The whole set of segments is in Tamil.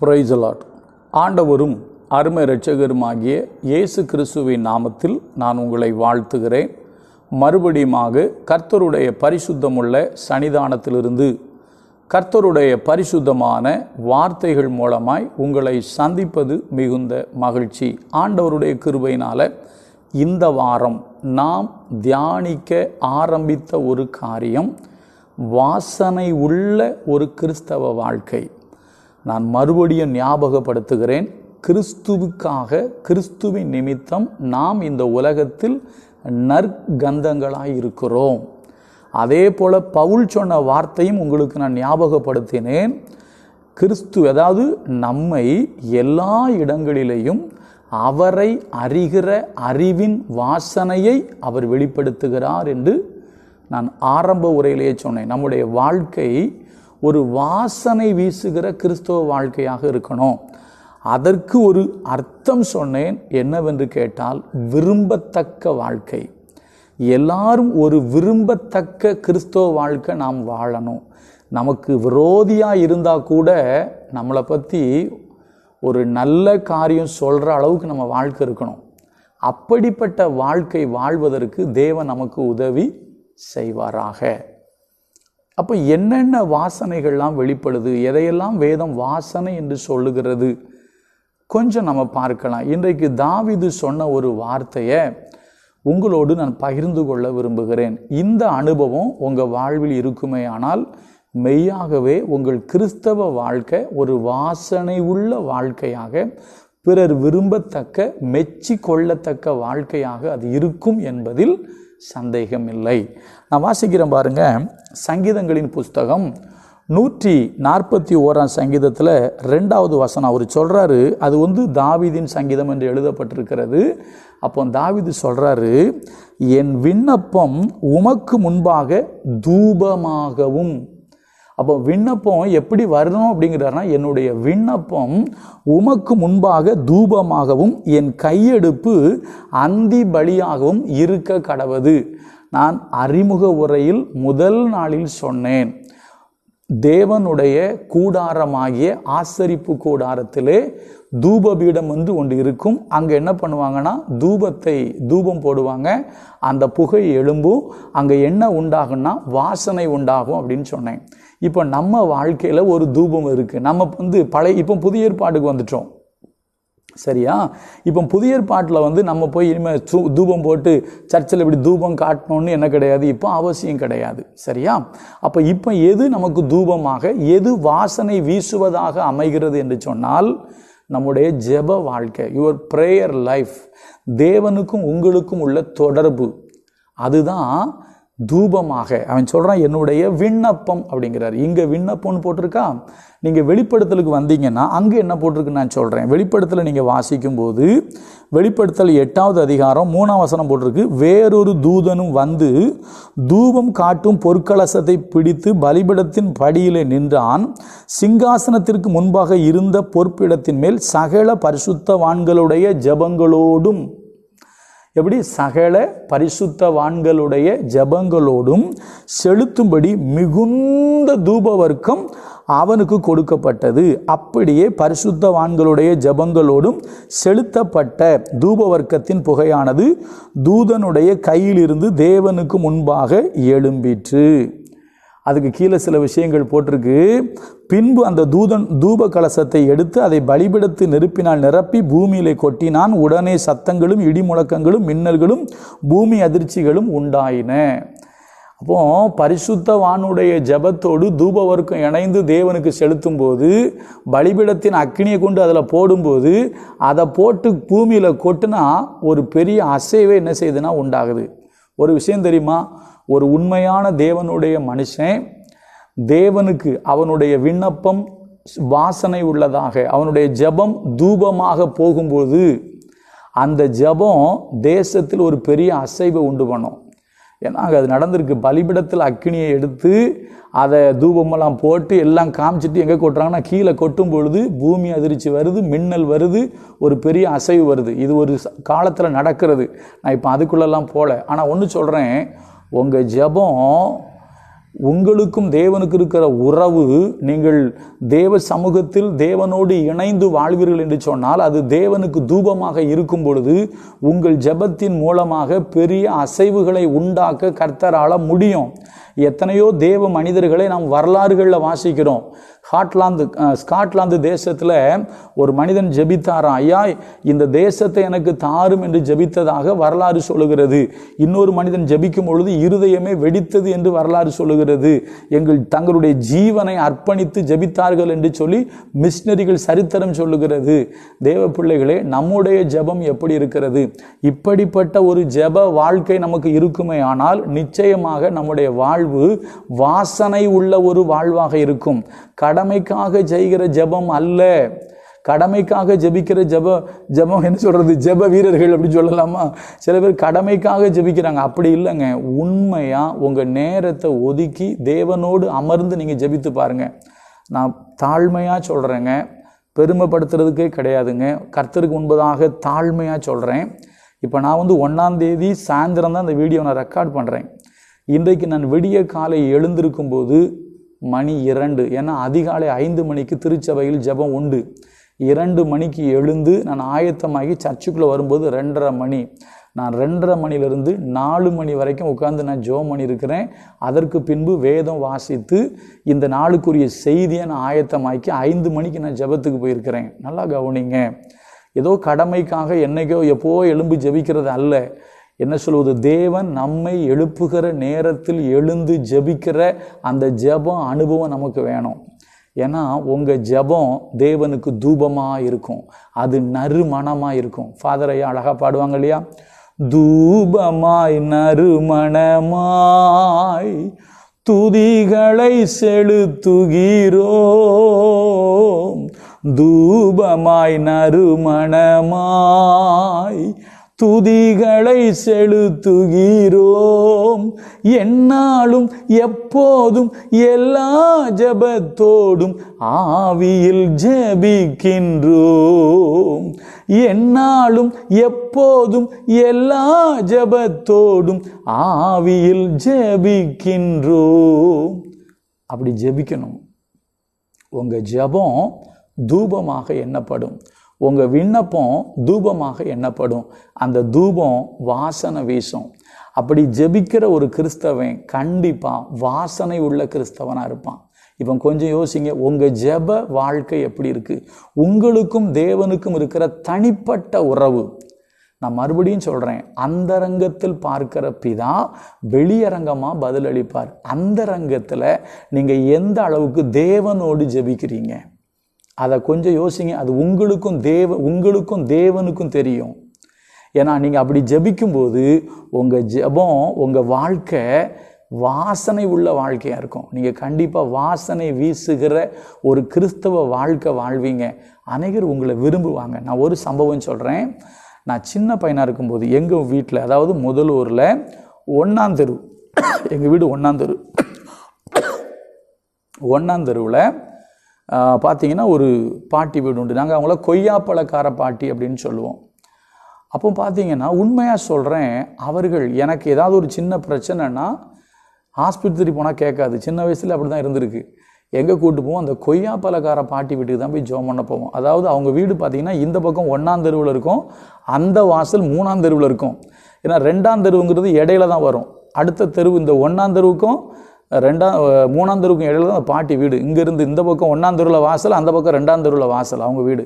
Praise the Lord. ஆண்டவரும் அருமை இரட்சகருமாகிய இயேசு கிறிஸ்துவின் நாமத்தில் நான் உங்களை வாழ்த்துகிறேன். மறுபடியுமாக கர்த்தருடைய பரிசுத்தமுள்ள சன்னிதானத்திலிருந்து கர்த்தருடைய பரிசுத்தமான வார்த்தைகள் மூலமாய் உங்களை சந்திப்பது மிகுந்த மகிழ்ச்சி. ஆண்டவருடைய கிருபையினால் இந்த வாரம் நாம் தியானிக்க ஆரம்பித்த ஒரு காரியம் வாசனை உள்ள ஒரு கிறிஸ்தவ வாழ்க்கை. நான் மறுபடியும் ஞாபகப்படுத்துகிறேன், கிறிஸ்துவுக்காக கிறிஸ்துவின் நிமித்தம் நாம் இந்த உலகத்தில் நற்கந்தங்களாய் இருக்கிறோம். அதே போல் பவுல் சொன்ன வார்த்தையும் உங்களுக்கு நான் ஞாபகப்படுத்தினேன். கிறிஸ்து, அதாவது நம்மை எல்லா இடங்களிலேயும் அவரை அறிகிற அறிவின் வாசனையை அவர் வெளிப்படுத்துகிறார் என்று நான் ஆரம்ப உரையிலேயே சொன்னேன். நம்முடைய வாழ்க்கை ஒரு வாசனை வீசுகிற கிறிஸ்தவ வாழ்க்கையாக இருக்கணும். அதற்கு ஒரு அர்த்தம் சொன்னேன். என்னவென்று கேட்டால், விரும்பத்தக்க வாழ்க்கை. எல்லாரும் ஒரு விரும்பத்தக்க கிறிஸ்தவ வாழ்க்கை நாம் வாழணும். நமக்கு விரோதியாக இருந்தால் கூட நம்மளை பற்றி ஒரு நல்ல காரியம் சொல்கிற அளவுக்கு நம்ம வாழ்க்கை இருக்கணும். அப்படிப்பட்ட வாழ்க்கை வாழ்வதற்கு தேவன் நமக்கு உதவி செய்வாராக. அப்போ என்னென்ன வாசனைகள்லாம் வெளிப்படுது, எதையெல்லாம் வேதம் வாசனை என்று சொல்லுகிறது, கொஞ்சம் நம்ம பார்க்கலாம். இன்றைக்கு தாவீது சொன்ன ஒரு வார்த்தையை உங்களோடு நான் பகிர்ந்து கொள்ள விரும்புகிறேன். இந்த அனுபவம் உங்கள் வாழ்வில் இருக்குமே ஆனால் மெய்யாகவே உங்கள் கிறிஸ்தவ வாழ்க்கை ஒரு வாசனை உள்ள வாழ்க்கையாக, பிறர் விரும்பத்தக்க மெச்சி கொள்ளத்தக்க வாழ்க்கையாக அது இருக்கும் என்பதில் சந்தேகமில்லை. நான் வாசிக்கிறேன் பாருங்க, சங்கீதங்களின் புஸ்தகம் 141 சங்கீதத்தில் 2வது வசனம் அவர் சொல்கிறாரு. அது தாவீதின் சங்கீதம் என்று எழுதப்பட்டிருக்கிறது. அப்போ தாவீது சொல்கிறாரு, என் விண்ணப்பம் உமக்கு முன்பாக தூபமாகவும். அப்போ விண்ணப்பம் எப்படி வரணும் அப்படிங்கிறாருன்னா, என்னுடைய விண்ணப்பம் உமக்கு முன்பாக தூபமாகவும் என் கையெடுப்பு அந்தி பலியாகவும் இருக்க கடவது. நான் அறிமுக உரையில் முதல் நாளில் சொன்னேன், தேவனுடைய கூடாரமாகிய ஆசரிப்பு கூடாரத்திலே தூபபீடம் ஒன்று இருக்கும். அங்கே என்ன பண்ணுவாங்கன்னா, தூபம் போடுவாங்க. அந்த புகை எழும்பும். அங்கே என்ன உண்டாகும்னா வாசனை உண்டாகும் அப்படின்னு சொன்னேன். இப்போ நம்ம வாழ்க்கையில் ஒரு தூபம் இருக்குது. நம்ம இப்போ புதிய ஏற்பாட்டுக்கு வந்துட்டோம், சரியா? இப்போ புதிய ஏற்பாட்டில் நம்ம போய் இனிமேல் தூபம் போட்டு சர்ச்சில் இப்படி தூபம் காட்டணும்னு என்ன கிடையாது, இப்போ அவசியம் கிடையாது, சரியா? அப்போ இப்போ எது நமக்கு தூபமாக, எது வாசனை வீசுவதாக அமைகிறது என்று சொன்னால், நம்முடைய ஜெப வாழ்க்கை, யுவர் ப்ரேயர் லைஃப், தேவனுக்கும் உங்களுக்கும் உள்ள தொடர்பு, அதுதான் தூபமாக. அவன் சொல்கிறான், என்னுடைய விண்ணப்பம் அப்படிங்கிறார். இங்கே விண்ணப்பம்னு போட்டிருக்கா. நீங்கள் வெளிப்படுத்தலுக்கு வந்தீங்கன்னா அங்கே என்ன போட்டிருக்குன்னு நான் சொல்கிறேன். வெளிப்படுத்தலை நீங்கள் வாசிக்கும்போது, வெளிப்படுத்தல் 8வது அதிகாரம் 3ஆம் வசனம் போட்டிருக்கு, வேறொரு தூதனும் வந்து தூபம் காட்டும் பொற்கலசத்தை பிடித்து பலிபீடத்தின் படியிலே நின்றான். சிங்காசனத்திற்கு முன்பாக இருந்த பொற்பிடத்தின் மேல் சகல பரிசுத்தவான்களுடைய ஜெபங்களோடும், எப்படி சகல பரிசுத்தவான்களுடைய ஜெபங்களோடும் செலுத்தும்படி மிகுந்த தூபவர்க்கம் அவனுக்கு கொடுக்கப்பட்டது. அப்படியே பரிசுத்தவான்களுடைய ஜெபங்களோடும் செலுத்தப்பட்ட தூபவர்க்கத்தின் புகையானது தூதனுடைய கையிலிருந்து தேவனுக்கு முன்பாக எழும்பிற்று. அதுக்கு கீழே சில விஷயங்கள் போட்டிருக்கு. பின்பு அந்த தூதன் தூப கலசத்தை எடுத்து அதை பலிபீடத்து நெருப்பினால் நிரப்பி பூமியிலே கொட்டினான். உடனே சத்தங்களும் இடி முழக்கங்களும் மின்னல்களும் பூமி அதிர்ச்சிகளும் உண்டாயின. அப்போ பரிசுத்தவானுடைய ஜெபத்தோடு தூபவர்க்கம் இணைந்து தேவனுக்கு செலுத்தும் போது, பலிபீடத்தின் அக்கினியை கொண்டு அதில் போடும்போது, அதை போட்டு பூமியில் கொட்டினா ஒரு பெரிய அசைவே என்ன செய்யுதுன்னா உண்டாகுது. ஒரு விஷயம் தெரியுமா, ஒரு உண்மையான தேவனுடைய மனுஷன் தேவனுக்கு அவனுடைய விண்ணப்பம் வாசனை உள்ளதாக, அவனுடைய ஜெபம் தூபமாக போகும்போது அந்த ஜெபம் தேசத்தில் ஒரு பெரிய அசைவை உண்டு பண்ணும். ஏன்னா அது நடந்திருக்கு. பலிபீடத்தில் அக்கினியை எடுத்து அதை தூபமெல்லாம் போட்டு எல்லாம் காமிச்சிட்டு எங்கே கொட்டுறாங்கன்னா, கீழே கொட்டும் பொழுது பூமி அதிர்ச்சி வருது, மின்னல் வருது, ஒரு பெரிய அசைவு வருது. இது ஒரு காலத்தில் நடக்கிறது. நான் இப்போ அதுக்குள்ளெல்லாம் போகல. ஆனால் ஒன்று சொல்கிறேன், உங்கள் ஜெபம் உங்களுக்கும் தேவனுக்கு இருக்கிற உறவு, நீங்கள் தேவ சமூகத்தில் தேவனோடு இணைந்து வாழ்வீர்கள் என்று சொன்னால் அது தேவனுக்கு தூபமாக இருக்கும் பொழுது உங்கள் ஜெபத்தின் மூலமாக பெரிய அசைவுகளை உண்டாக்க கர்த்தரால முடியும். எத்தனையோ தேவ மனிதர்களை நாம் வரலாறுகளில் வாசிக்கிறோம். ஸ்காட்லாந்து தேசத்தில் ஒரு மனிதன் ஜெபித்தாராம், ஐயா இந்த தேசத்தை எனக்கு தாரும் என்று ஜெபித்ததாக வரலாறு சொல்லுகிறது. இன்னொரு மனிதன் ஜெபிக்கும் பொழுது இருதயமே வெடித்தது என்று வரலாறு சொல்லுகிறது. தங்களுடைய ஜீவனை அர்ப்பணித்து ஜெபித்தார்கள் என்று சொல்லி மிஷனரிகள் சரித்திரம் சொல்லுகிறது. தேவ பிள்ளைகளே, நம்முடைய ஜெபம் எப்படி இருக்கிறது? இப்படிப்பட்ட ஒரு ஜெப வாழ்க்கை நமக்கு இருக்குமே ஆனால் நிச்சயமாக நம்முடைய வாழ்வு வாசனை உள்ள ஒரு வாழ்வாக இருக்கும். கடமைக்காக செய்கிற ஜெபம் அல்ல. கடமைக்காக ஜெபிக்கிற ஜெபம் என்ன சொல்றது, ஜெப வீரர்கள் அப்படின்னு சொல்லலாமா? சில பேர் கடமைக்காக ஜெபிக்கிறாங்க. அப்படி இல்லைங்க. உண்மையா உங்க நேரத்தை ஒதுக்கி தேவனோடு அமர்ந்து நீங்க ஜெபித்து பாருங்க. நான் தாழ்மையா சொல்றேங்க, பெருமைப்படுத்துறதுக்கே கிடையாதுங்க. கர்த்தருக்கு முன்பதாக தாழ்மையா சொல்றேன். இப்போ நான் 1ஆம் தேதி சாயந்தரம் தான் இந்த வீடியோ நான் ரெக்கார்ட் பண்றேன். இன்றைக்கு நான் விடிய காலை எழுந்திருக்கும் போது மணி 2. ஏன்னா அதிகாலை 5 மணிக்கு திருச்சபையில் ஜெபம் உண்டு. 2 மணிக்கு எழுந்து நான் ஆயத்தமாகி சர்ச்சுக்குள்ளே வரும்போது 2:30 மணி. நான் 2:30 மணிலிருந்து 4 மணி வரைக்கும் உட்காந்து நான் ஜெபம் பண்ணியிருக்கிறேன். அதற்கு பின்பு வேதம் வாசித்து இந்த நாளுக்குரிய செய்தியை நான் ஆயத்தமாக்கி 5 மணிக்கு நான் ஜெபத்துக்கு போயிருக்கிறேன். நல்லா கவனிங்க. ஏதோ கடமைக்காக என்னைக்கோ எப்போ எழும்பி ஜெபிக்கிறது அல்ல. என்ன சொல்வது, தேவன் நம்மை எழுப்புகிற நேரத்தில் எழுந்து ஜெபிக்கிற அந்த ஜெபம் அனுபவம் நமக்கு வேணும். ஏன்னா உங்கள் ஜெபம் தேவனுக்கு தூபமாக இருக்கும், அது நறுமணமாக இருக்கும். ஃபாதர் ஐயா அழகாக பாடுவாங்க இல்லையா, தூபமாய் நறுமணமாய் துதிகளை செலுத்துகிறோம், தூபமாய் நறுமணமாய் துதிகளை செலுத்துகிறோம், என்னாலும் எப்போதும் எல்லா ஜெபத்தோடும் ஆவியில் ஜெபிக்கின்றோம், என்னாலும் எப்போதும் எல்லா ஜெபத்தோடும் ஆவியில் ஜெபிக்கின்றோம். அப்படி ஜெபிக்கணும். உங்கள் ஜெபம் தூபமாக எண்ணப்படும், உங்கள் விண்ணப்பம் தூபமாக எண்ணப்படும். அந்த தூபம் வாசனை வீசும். அப்படி ஜெபிக்கிற ஒரு கிறிஸ்தவன் கண்டிப்பாக வாசனை உள்ள கிறிஸ்தவனாக இருப்பான். இப்போ கொஞ்சம் யோசிங்க, உங்கள் ஜெப வாழ்க்கை எப்படி இருக்குது? உங்களுக்கும் தேவனுக்கும் இருக்கிற தனிப்பட்ட உறவு. நான் மறுபடியும் சொல்கிறேன், அந்தரங்கத்தில் பார்க்கிற பிதா வெளியரங்கமாக பதிலளிப்பார். அந்தரங்கத்தில் நீங்கள் எந்த அளவுக்கு தேவனோடு ஜெபிக்கிறீங்க அதை கொஞ்சம் யோசிங்க. அது உங்களுக்கும் தேவனுக்கும் தெரியும். ஏன்னா நீங்கள் அப்படி ஜெபிக்கும்போது உங்கள் ஜெபம், உங்கள் வாழ்க்கை வாசனை உள்ள வாழ்க்கையாக இருக்கும். நீங்கள் கண்டிப்பாக வாசனை வீசுகிற ஒரு கிறிஸ்தவ வாழ்க்கை வாழ்வீங்க. அநேகர் உங்களை விரும்புவாங்க. நான் ஒரு சம்பவம் சொல்கிறேன். நான் சின்ன பையனாக இருக்கும்போது எங்கள் வீட்டில், அதாவது முதலூரில் 1ஆம் தெரு, எங்கள் வீடு 1ஆம் தெரு, 1ஆம் தெருவில் பார்த்தீங்கன்னா ஒரு பாட்டி வீடு உண்டு. நாங்கள் அவங்கள கொய்யாப்பழக்கார பாட்டி அப்படின்னு சொல்லுவோம். அப்போ பார்த்தீங்கன்னா உண்மையாக சொல்கிறேன், அவர்கள் எனக்கு ஏதாவது ஒரு சின்ன பிரச்சனைனா ஆஸ்பத்திரி போனால் கேட்காது. சின்ன வயசில் அப்படி தான் இருந்திருக்கு. எங்கே கூப்பிட்டு போவோம், அந்த கொய்யாப்பழக்கார பாட்டி வீட்டுக்கு தான் போய் ஜெபம் பண்ண போவோம். அதாவது அவங்க வீடு பார்த்திங்கன்னா இந்த பக்கம் 1ஆம் தெருவில் இருக்கும், அந்த வாசல் 3ஆம் தெருவில் இருக்கும். ஏன்னா 2ஆம் தெருவுங்கிறது இடையில தான் வரும். அடுத்த தெருவு இந்த 1ஆம் தெருவுக்கும் 3ஆம் தெருவுக்கும் இடையில தான் பாட்டி வீடு. இங்கேருந்து இந்த பக்கம் 1ஆம் தெருவில் வாசல், அந்த பக்கம் 2ஆம் தெருவில் வாசல் அவங்க வீடு,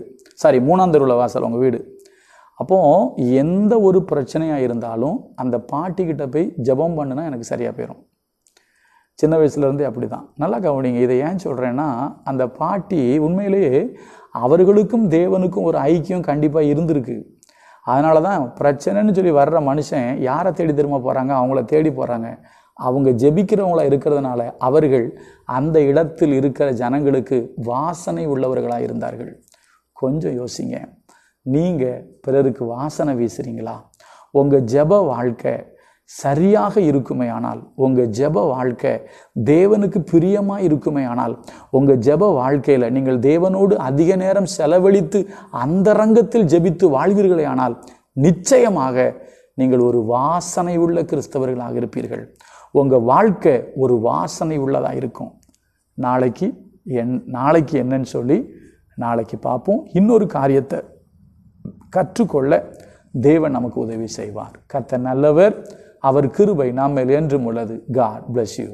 3ஆம் தெருவில் வாசல் அவங்க வீடு. அப்போது எந்த ஒரு பிரச்சனையாக இருந்தாலும் அந்த பாட்டிக்கிட்ட போய் ஜெபம் பண்ணுனா எனக்கு சரியாக போயிடும். சின்ன வயசுலேருந்தே அப்படி தான். நல்லா கவனிங்க. இதை ஏன் சொல்கிறேன்னா, அந்த பாட்டி உண்மையிலேயே அவர்களுக்கும் தேவனுக்கும் ஒரு ஐக்கியம் கண்டிப்பாக இருந்திருக்கு. அதனால தான் பிரச்சனைன்னு சொல்லி வர்ற மனுஷன் யாரை தேடி திரும்ப போகிறாங்க, அவங்கள தேடி போகிறாங்க. அவங்க ஜெபிக்கிறவங்களா இருக்கிறதுனால அவர்கள் அந்த இடத்தில் இருக்கிற ஜனங்களுக்கு வாசனை உள்ளவர்களாக இருந்தார்கள். கொஞ்சம் யோசிங்க, நீங்கள் பிறருக்கு வாசனை வீசுறீங்களா? உங்கள் ஜெப வாழ்க்கை சரியாக இருக்குமே ஆனால், உங்கள் ஜெப வாழ்க்கை தேவனுக்கு பிரியமாக இருக்குமே ஆனால், உங்கள் ஜெப வாழ்க்கையில் நீங்கள் தேவனோடு அதிக நேரம் செலவழித்து அந்தரங்கத்தில் ஜெபித்து வாழ்வீர்களே ஆனால் நிச்சயமாக நீங்கள் ஒரு வாசனை உள்ள கிறிஸ்தவர்களாக இருப்பீர்கள். உங்கள் வாழ்க்கை ஒரு வாசனை உள்ளதாக இருக்கும். நாளைக்கு என்னன்னு சொல்லி நாளைக்கு பார்ப்போம். இன்னொரு காரியத்தை கற்றுக்கொள்ள தேவன் நமக்கு உதவி செய்வார். கர்த்தர் நல்லவர், அவர் கிருபை நம்மேல் என்றும் உள்ளது. God bless you.